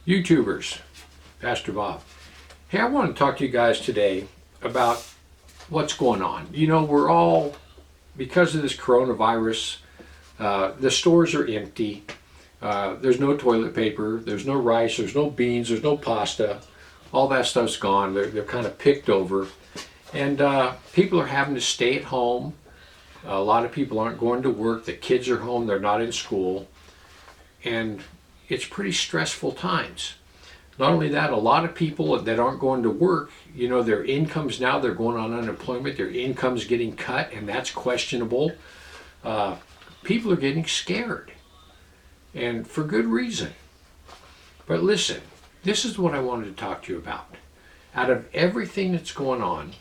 YouTubers, Pastor Bob. Hey, I want to talk to you guys today about what's going on. You know, we're all, because of this coronavirus, the stores are empty. There's no toilet paper, there's no rice, there's no beans, there's no pasta. All that stuff's gone. They're kind of picked over. And people are having to stay at home. A lot of people aren't going to work. The kids are home, they're not in school. And it's pretty stressful times. Not only that, a lot of people that aren't going to work, you know, their incomes now, they're going on unemployment, their income's getting cut, and that's questionable. People are getting scared, and for good reason. But listen, this is what I wanted to talk to you about. Out of everything that's going on,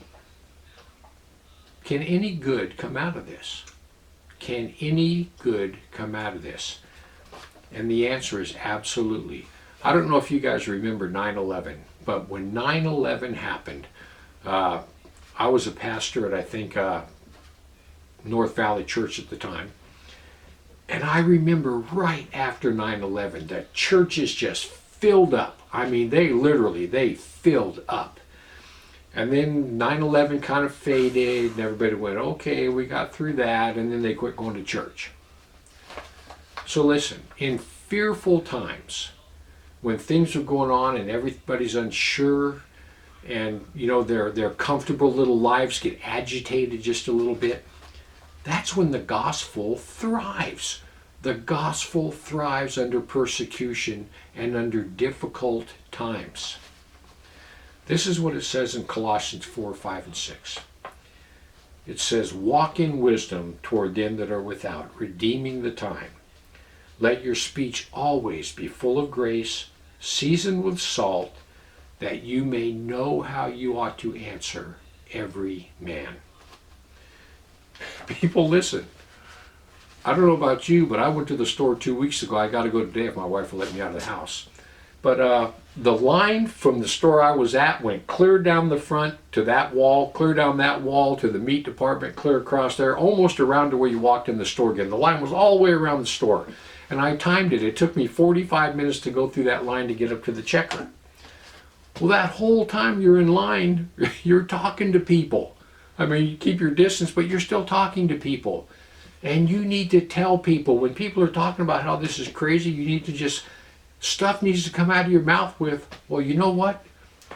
can any good come out of this? Can any good come out of this? And the answer is absolutely. I don't know if you guys remember 9/11, but when 9/11 happened, I was a pastor at, I think, North Valley Church at the time. And I remember right after 9/11, the churches just filled up. I mean, they filled up. And then 9/11 kind of faded, and everybody went, okay, we got through that, and then they quit going to church. So listen, in fearful times, when things are going on and everybody's unsure, and you know their comfortable little lives get agitated just a little bit, that's when the gospel thrives. The gospel thrives under persecution and under difficult times. This is what it says in Colossians 4, 5, and 6. It says, walk in wisdom toward them that are without, redeeming the time. Let your speech always be full of grace, seasoned with salt, that you may know how you ought to answer every man. People, listen. I don't know about you, but I went to the store 2 weeks ago. I got to go today if my wife will let me out of the house. But the line from the store I was at went clear down the front to that wall, clear down that wall to the meat department, clear across there, almost around to where you walked in the store again. The line was all the way around the store. And I timed it. It took me 45 minutes to go through that line to get up to the checker. Well, that whole time you're in line, you're talking to people. I mean, you keep your distance, but you're still talking to people. And you need to tell people, when people are talking about how this is crazy, you need to just, stuff needs to come out of your mouth with, well, you know what?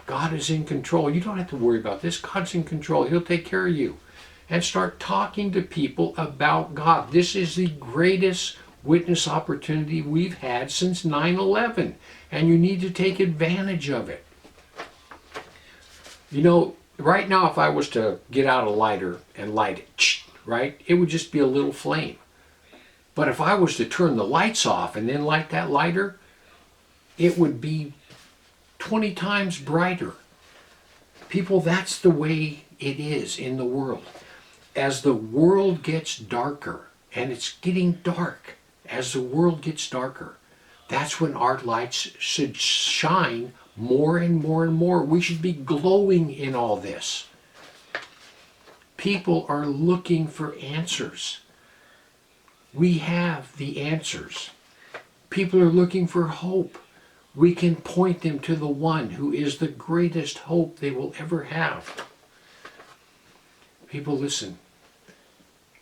God is in control. You don't have to worry about this. God's in control. He'll take care of you. And start talking to people about God. This is the greatest witness opportunity we've had since 9/11, and you need to take advantage of it. You know, right now if I was to get out a lighter and light it, right, it would just be a little flame. But if I was to turn the lights off and then light that lighter, it would be 20 times brighter. People, that's the way it is in the world. As the world gets darker, and it's getting dark, as the world gets darker, that's when our lights should shine more and more and more. We should be glowing in all this. People are looking for answers. We have the answers. People are looking for hope. We can point them to the one who is the greatest hope they will ever have. People, listen.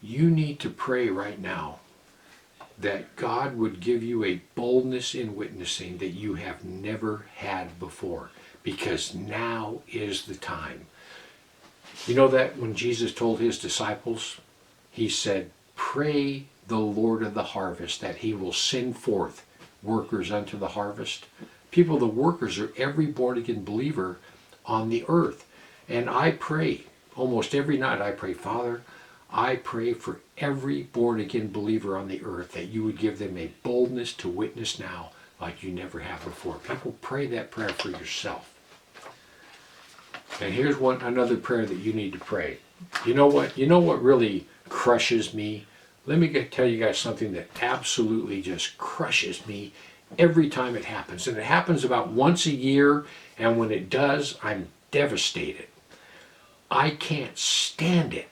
You need to pray right now that God would give you a boldness in witnessing that you have never had before, because now is the time. You know that when Jesus told his disciples, he said, pray the Lord of the harvest that he will send forth workers unto the harvest. People, the workers are every born-again believer on the earth. And I pray, almost every night I pray, Father, I pray for every born-again believer on the earth that you would give them a boldness to witness now like you never have before. People, pray that prayer for yourself. And here's another prayer that you need to pray. You know what? You know what really crushes me? Let me tell you guys something that absolutely just crushes me every time it happens. And it happens about once a year, and when it does, I'm devastated. I can't stand it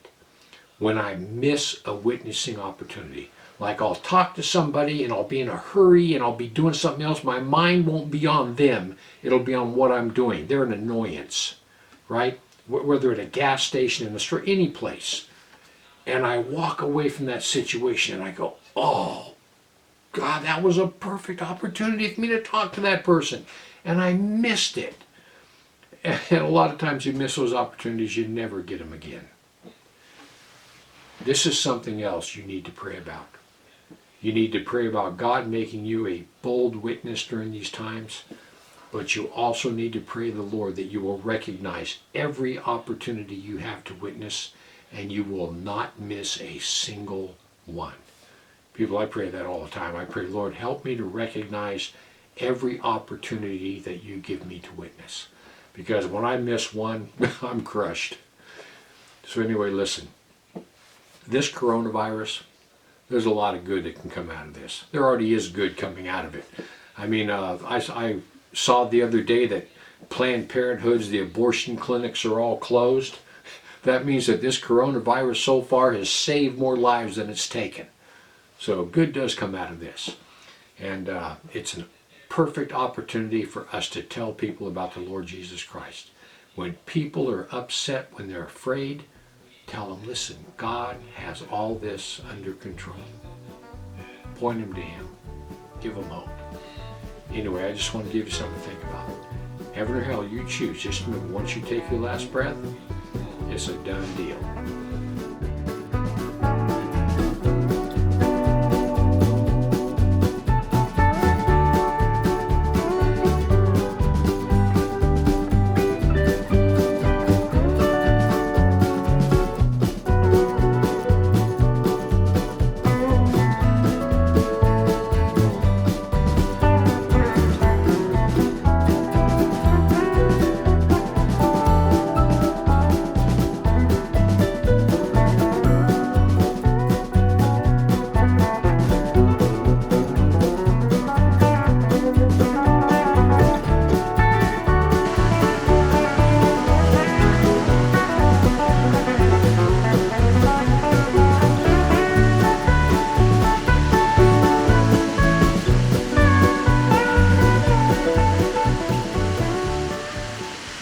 when I miss a witnessing opportunity. Like I'll talk to somebody and I'll be in a hurry and I'll be doing something else. My mind won't be on them. It'll be on what I'm doing. They're an annoyance, right? Whether at a gas station, in the store, any place. And I walk away from that situation and I go, oh, God, that was a perfect opportunity for me to talk to that person. And I missed it. And a lot of times you miss those opportunities, you never get them again. This is something else you need to pray about. You need to pray about God making you a bold witness during these times, but you also need to pray the Lord that you will recognize every opportunity you have to witness and you will not miss a single one. People, I pray that all the time. I pray, Lord, help me to recognize every opportunity that you give me to witness. Because when I miss one, I'm crushed. So anyway, listen. This coronavirus, there's a lot of good that can come out of this. There already is good coming out of it. I mean, I saw the other day that Planned Parenthoods, the abortion clinics are all closed. That means that this coronavirus so far has saved more lives than it's taken. So good does come out of this. And it's a perfect opportunity for us to tell people about the Lord Jesus Christ. When people are upset, when they're afraid, tell them, listen, God has all this under control. Point them to Him. Give them hope. Anyway, I just want to give you something to think about. Heaven or hell, you choose. Just remember, once you take your last breath, it's a done deal.